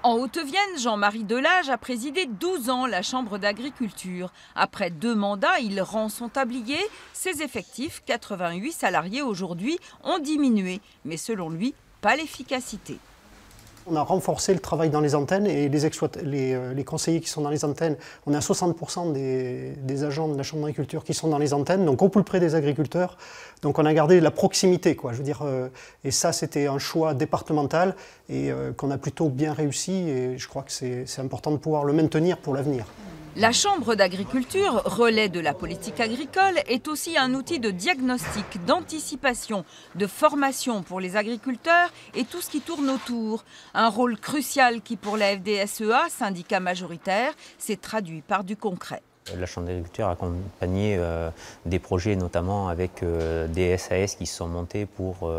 En Haute-Vienne, Jean-Marie Delage a présidé 12 ans la Chambre d'agriculture. Après 2 mandats, il rend son tablier. Ses effectifs, 88 salariés aujourd'hui, ont diminué. Mais selon lui, pas l'efficacité. On a renforcé le travail dans les antennes et les conseillers qui sont dans les antennes, on a 60% des agents de la Chambre d'agriculture qui sont dans les antennes, donc au plus près des agriculteurs. Donc on a gardé la proximité, quoi, je veux dire, et ça c'était un choix départemental et qu'on a plutôt bien réussi et je crois que c'est important de pouvoir le maintenir pour l'avenir. La Chambre d'agriculture, relais de la politique agricole, est aussi un outil de diagnostic, d'anticipation, de formation pour les agriculteurs et tout ce qui tourne autour. Un rôle crucial qui, pour la FDSEA, syndicat majoritaire, s'est traduit par du concret. La Chambre d'agriculture a accompagné des projets, notamment avec des SAS qui se sont montés pour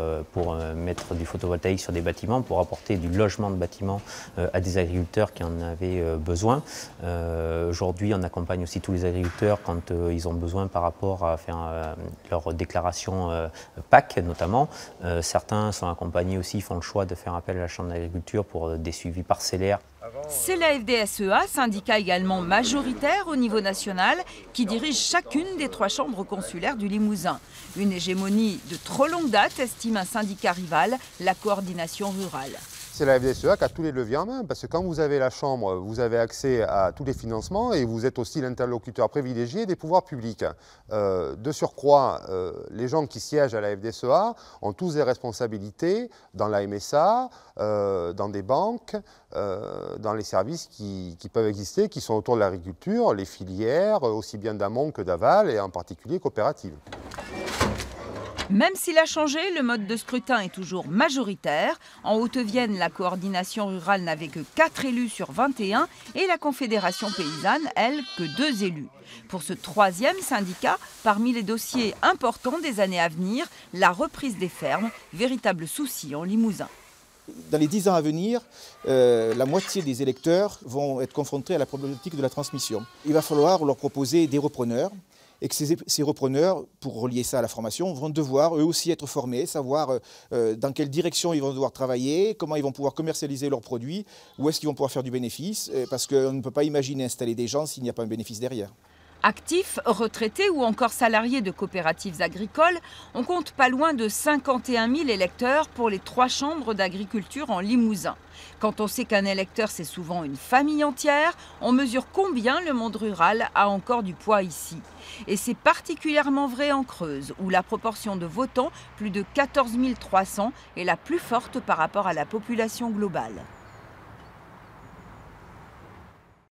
mettre du photovoltaïque sur des bâtiments, pour apporter du logement de bâtiments à des agriculteurs qui en avaient besoin. Aujourd'hui, on accompagne aussi tous les agriculteurs quand ils ont besoin par rapport à faire leur déclaration PAC notamment. Certains sont accompagnés aussi, font le choix de faire appel à la Chambre d'agriculture pour des suivis parcellaires. C'est la FDSEA, syndicat également majoritaire au niveau national, qui dirige chacune des 3 chambres consulaires du Limousin. Une hégémonie de trop longue date, estime un syndicat rival, la coordination rurale. C'est la FDSEA qui a tous les leviers en main, parce que quand vous avez la Chambre, vous avez accès à tous les financements et vous êtes aussi l'interlocuteur privilégié des pouvoirs publics. De surcroît, les gens qui siègent à la FDSEA ont tous des responsabilités dans la MSA, dans des banques, dans les services qui peuvent exister, qui sont autour de l'agriculture, les filières, aussi bien d'amont que d'aval, et en particulier coopératives. Même s'il a changé, le mode de scrutin est toujours majoritaire. En Haute-Vienne, la coordination rurale n'avait que 4 élus sur 21 et la Confédération paysanne, elle, que 2 élus. Pour ce 3e syndicat, parmi les dossiers importants des années à venir, la reprise des fermes, véritable souci en Limousin. Dans les 10 ans à venir, la moitié des électeurs vont être confrontés à la problématique de la transmission. Il va falloir leur proposer des repreneurs. Et que ces repreneurs, pour relier ça à la formation, vont devoir eux aussi être formés, savoir dans quelle direction ils vont devoir travailler, comment ils vont pouvoir commercialiser leurs produits, où est-ce qu'ils vont pouvoir faire du bénéfice, parce qu'on ne peut pas imaginer installer des gens s'il n'y a pas un bénéfice derrière. Actifs, retraités ou encore salariés de coopératives agricoles, on compte pas loin de 51 000 électeurs pour les 3 chambres d'agriculture en Limousin. Quand on sait qu'un électeur, c'est souvent une famille entière, on mesure combien le monde rural a encore du poids ici. Et c'est particulièrement vrai en Creuse, où la proportion de votants, plus de 14 300, est la plus forte par rapport à la population globale.